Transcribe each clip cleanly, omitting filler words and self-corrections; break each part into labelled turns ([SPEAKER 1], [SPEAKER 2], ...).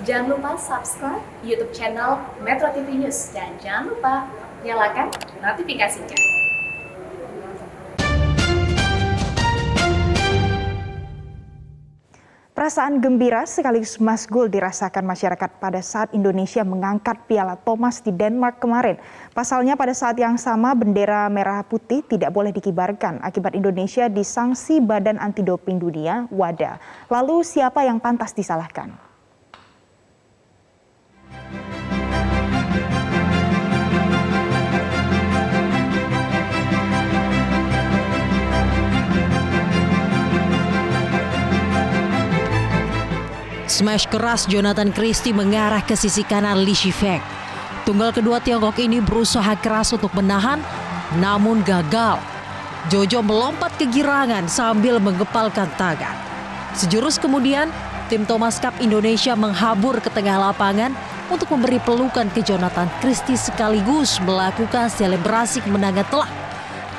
[SPEAKER 1] Jangan lupa subscribe YouTube channel Metro TV News dan jangan lupa nyalakan notifikasinya.
[SPEAKER 2] Perasaan gembira sekaligus masgul dirasakan masyarakat pada saat Indonesia mengangkat Piala Thomas di Denmark kemarin. Pasalnya pada saat yang sama bendera merah putih tidak boleh dikibarkan akibat Indonesia disanksi Badan Anti Doping Dunia (WADA). Lalu siapa yang pantas disalahkan?
[SPEAKER 3] Smash keras Jonathan Christie mengarah ke sisi kanan Li Shifeng. Tunggal kedua Tiongkok ini berusaha keras untuk menahan, namun gagal. Jojo melompat ke girangan sambil menggepalkan tangan. Sejurus kemudian, tim Thomas Cup Indonesia menghabur ke tengah lapangan untuk memberi pelukan ke Jonathan Christie sekaligus melakukan selebrasi kemenangan telak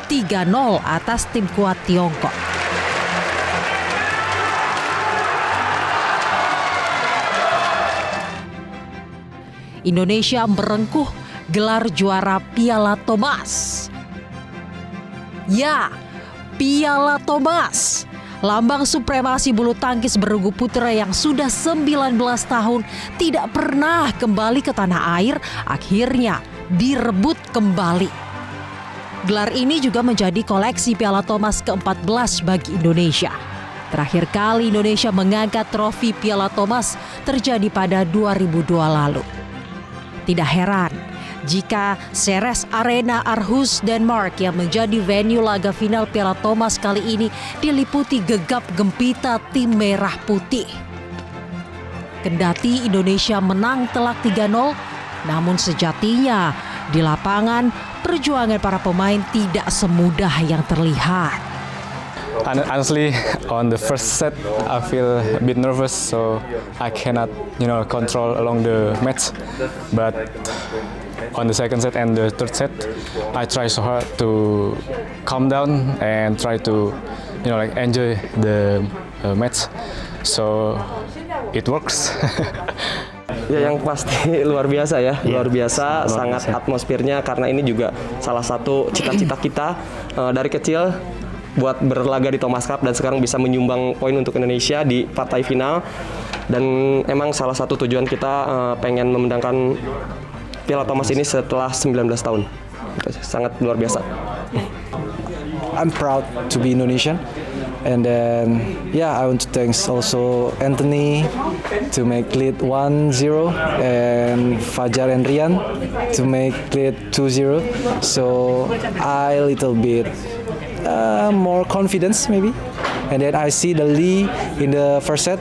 [SPEAKER 3] 3-0 atas tim kuat Tiongkok. Indonesia merengkuh gelar juara Piala Thomas. Ya, Piala Thomas. Lambang supremasi bulu tangkis beregu putra yang sudah 19 tahun tidak pernah kembali ke tanah air, akhirnya direbut kembali. Gelar ini juga menjadi koleksi Piala Thomas ke-14 bagi Indonesia. Terakhir kali Indonesia mengangkat trofi Piala Thomas terjadi pada 2002 lalu. Tidak heran jika Ceres Arena Aarhus, Denmark yang menjadi venue laga final Piala Thomas kali ini diliputi gegap gempita tim merah putih. Kendati Indonesia menang telak 3-0, namun sejatinya di lapangan perjuangan para pemain tidak semudah yang terlihat.
[SPEAKER 4] Honestly, on the first set, I feel a bit nervous, so I cannot, control along the match. But on the second set and the third set, I try so hard to calm down and try to, enjoy the match. So it works.
[SPEAKER 5] Ya, yang pasti luar biasa ya, luar biasa, sangat atmosfernya karena ini juga salah satu cita-cita kita dari kecil buat berlaga di Thomas Cup dan sekarang bisa menyumbang poin untuk Indonesia di partai final, dan emang salah satu tujuan kita pengen memenangkan Piala Thomas ini setelah 19 tahun. Sangat luar biasa.
[SPEAKER 6] I'm proud to be Indonesian, and then I want to thanks also Anthony to make lead 1-0 and Fajar and Rian to make lead 2-0. So I little bit more confidence maybe, and then I see the Lee in the first set,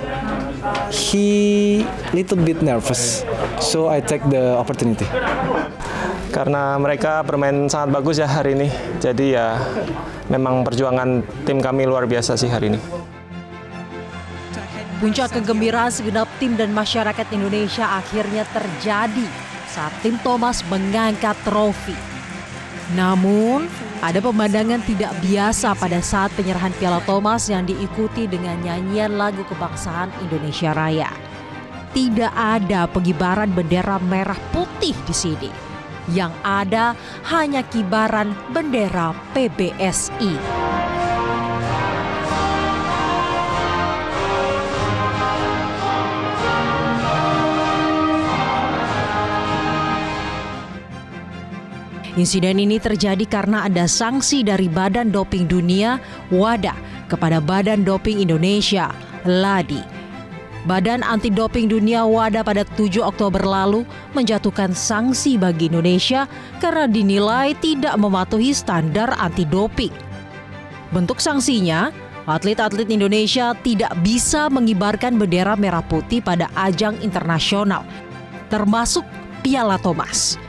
[SPEAKER 6] he little bit nervous, so I take the opportunity.
[SPEAKER 5] Karena mereka bermain sangat bagus ya hari ini, jadi ya memang perjuangan tim kami luar biasa sih hari ini.
[SPEAKER 3] Puncak kegembiraan segenap tim dan masyarakat Indonesia akhirnya terjadi saat tim Thomas mengangkat trofi. Namun, ada pemandangan tidak biasa pada saat penyerahan Piala Thomas yang diikuti dengan nyanyian lagu kebangsaan Indonesia Raya. Tidak ada pengibaran bendera merah putih di sini. Yang ada hanya kibaran bendera PBSI. Insiden ini terjadi karena ada sanksi dari Badan Doping Dunia (WADA) kepada Badan Doping Indonesia (LADI). Badan Anti Doping Dunia (WADA) pada 7 Oktober lalu menjatuhkan sanksi bagi Indonesia karena dinilai tidak mematuhi standar anti doping. Bentuk sanksinya, atlet-atlet Indonesia tidak bisa mengibarkan bendera merah putih pada ajang internasional, termasuk Piala Thomas.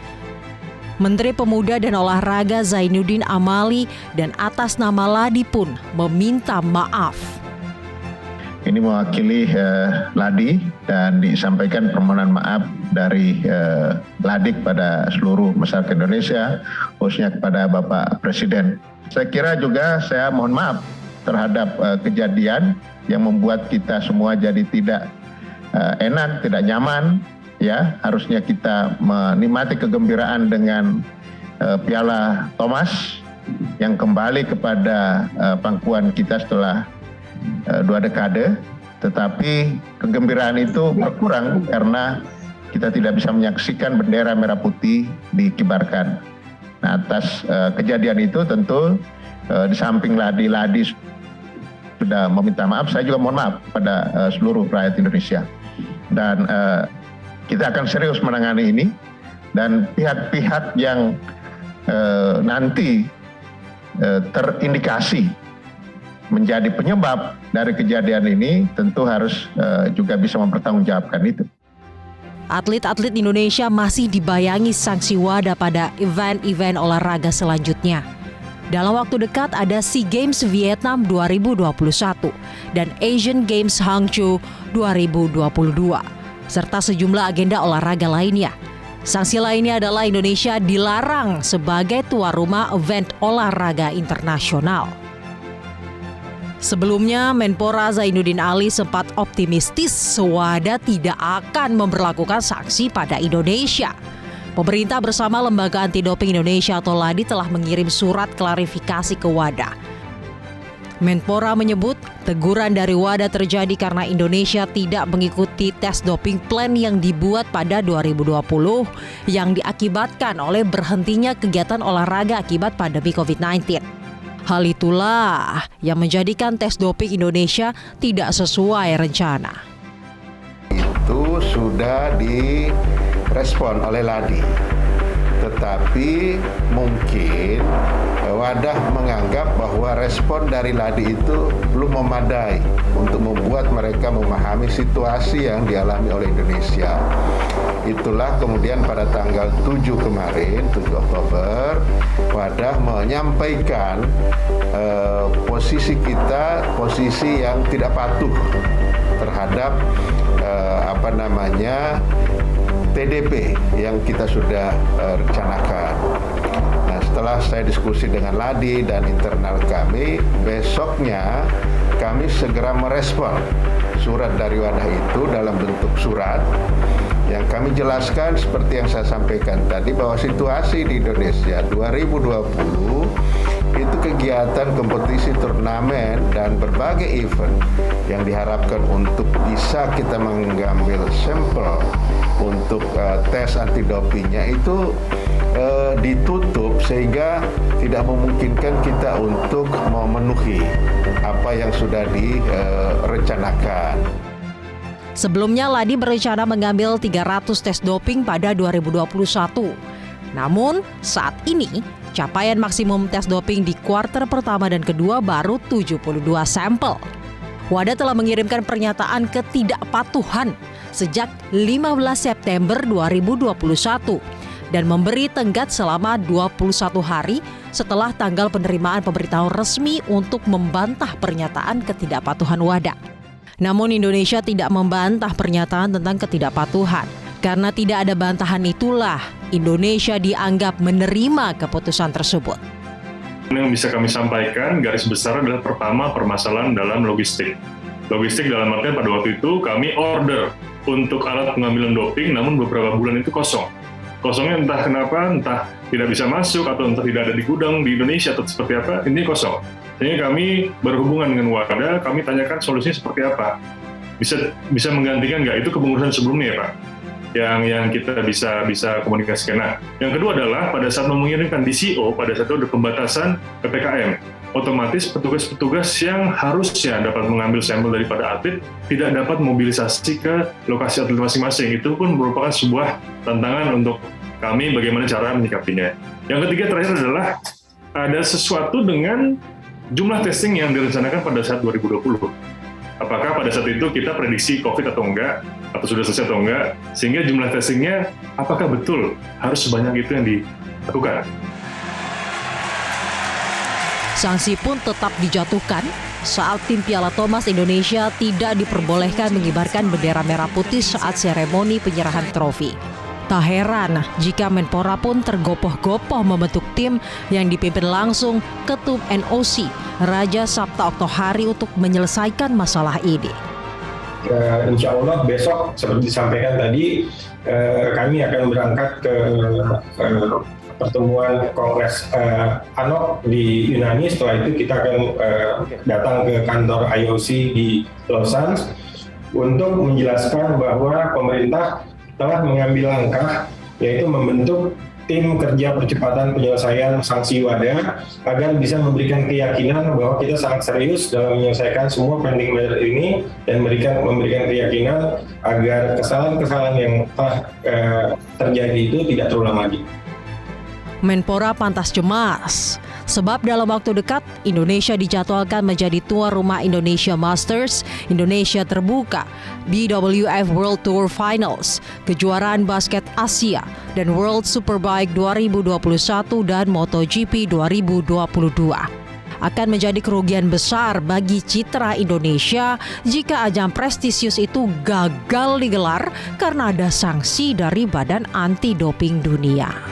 [SPEAKER 3] Menteri Pemuda dan Olahraga Zainuddin Amali dan atas nama LADI pun meminta maaf.
[SPEAKER 7] Ini mewakili LADI dan disampaikan permohonan maaf dari LADI kepada seluruh masyarakat Indonesia, khususnya kepada Bapak Presiden. Saya kira juga saya mohon maaf terhadap kejadian yang membuat kita semua jadi tidak enak, tidak nyaman, ya. Harusnya kita menikmati kegembiraan dengan Piala Thomas yang kembali kepada pangkuan kita setelah 2 dekade. Tetapi kegembiraan itu berkurang karena kita tidak bisa menyaksikan bendera merah putih dikibarkan. Nah, atas kejadian itu tentu di samping Ladi sudah meminta maaf, saya juga mohon maaf pada seluruh rakyat Indonesia. Dan kita akan serius menangani ini, dan pihak-pihak yang nanti terindikasi menjadi penyebab dari kejadian ini tentu harus juga bisa mempertanggungjawabkan itu.
[SPEAKER 3] Atlet-atlet Indonesia masih dibayangi sanksi WADA pada event-event olahraga selanjutnya. Dalam waktu dekat ada SEA Games Vietnam 2021 dan Asian Games Hangzhou 2022, serta sejumlah agenda olahraga lainnya. Sanksi lainnya adalah Indonesia dilarang sebagai tuan rumah event olahraga internasional. Sebelumnya, Menpora Zainuddin Ali sempat optimistis WADA tidak akan memberlakukan sanksi pada Indonesia. Pemerintah bersama Lembaga Anti Doping Indonesia atau LADI telah mengirim surat klarifikasi ke WADA. Menpora menyebut teguran dari WADA terjadi karena Indonesia tidak mengikuti tes doping plan yang dibuat pada 2020 yang diakibatkan oleh berhentinya kegiatan olahraga akibat pandemi COVID-19. Hal itulah yang menjadikan tes doping Indonesia tidak sesuai rencana.
[SPEAKER 8] Itu sudah direspon oleh LADI, tetapi mungkin WADA menganggap bahwa respon dari LADI itu belum memadai untuk membuat mereka memahami situasi yang dialami oleh Indonesia. Itulah kemudian pada tanggal 7 kemarin, 7 Oktober, WADA menyampaikan posisi kita, posisi yang tidak patuh terhadap TDP yang kita sudah rencanakan. Nah, setelah saya diskusi dengan LADI dan internal kami, besoknya kami segera merespon surat dari WADA itu dalam bentuk surat yang kami jelaskan seperti yang saya sampaikan tadi, bahwa situasi di Indonesia 2020 itu kegiatan kompetisi, turnamen, dan berbagai event yang diharapkan untuk bisa kita mengambil sampel untuk tes anti dopingnya itu ditutup sehingga tidak memungkinkan kita untuk memenuhi apa yang sudah direncanakan.
[SPEAKER 3] Sebelumnya LADI berencana mengambil 300 tes doping pada 2021. Namun saat ini capaian maksimum tes doping di kuarter pertama dan kedua baru 72 sampel. WADA telah mengirimkan pernyataan ketidakpatuhan sejak 15 September 2021 dan memberi tenggat selama 21 hari setelah tanggal penerimaan pemberitahuan resmi untuk membantah pernyataan ketidakpatuhan WADA. Namun Indonesia tidak membantah pernyataan tentang ketidakpatuhan. Karena tidak ada bantahan itulah Indonesia dianggap menerima keputusan tersebut.
[SPEAKER 9] Yang bisa kami sampaikan garis besar adalah pertama permasalahan dalam logistik. Logistik dalam artian pada waktu itu kami order untuk alat pengambilan doping, namun beberapa bulan itu kosong. Kosongnya entah kenapa, entah tidak bisa masuk atau entah tidak ada di gudang di Indonesia atau seperti apa, ini kosong. Sehingga kami berhubungan dengan WADA, kami tanyakan solusinya seperti apa. Bisa menggantikan nggak? Itu kepengurusan sebelumnya ya Pak, yang kita bisa komunikasikan. Nah, yang kedua adalah pada saat mengirimkan DCO, pada saat itu ada pembatasan PPKM. Otomatis petugas-petugas yang harusnya dapat mengambil sampel daripada atlet tidak dapat mobilisasi ke lokasi atlet masing-masing. Itu pun merupakan sebuah tantangan untuk kami bagaimana cara menyikapinya. Yang ketiga terakhir adalah ada sesuatu dengan jumlah testing yang direncanakan pada saat 2020. Apakah pada saat itu kita prediksi COVID atau enggak, atau sudah selesai atau enggak, sehingga jumlah testingnya apakah betul harus sebanyak itu yang dilakukan.
[SPEAKER 3] Sanksi pun tetap dijatuhkan saat tim Piala Thomas Indonesia tidak diperbolehkan mengibarkan bendera merah putih saat seremoni penyerahan trofi. Tak heran jika Menpora pun tergopoh-gopoh membentuk tim yang dipimpin langsung Ketum NOC Raja Sabta Oktohari untuk menyelesaikan masalah ini.
[SPEAKER 10] insya Allah besok seperti disampaikan tadi kami akan berangkat ke pertemuan Kongres ANOC di Yunani. Setelah itu kita akan datang ke kantor IOC di Lausanne untuk menjelaskan bahwa pemerintah telah mengambil langkah yaitu membentuk tim kerja percepatan penyelesaian sanksi WADA agar bisa memberikan keyakinan bahwa kita sangat serius dalam menyelesaikan semua pending matter ini dan memberikan keyakinan agar kesalahan-kesalahan yang telah terjadi itu tidak terulang lagi.
[SPEAKER 3] Menpora pantas cemas, sebab dalam waktu dekat Indonesia dijadwalkan menjadi tuan rumah Indonesia Masters, Indonesia Terbuka, BWF World Tour Finals, kejuaraan basket Asia, dan World Superbike 2021 dan MotoGP 2022. Akan menjadi kerugian besar bagi citra Indonesia jika ajang prestisius itu gagal digelar karena ada sanksi dari Badan Anti Doping Dunia.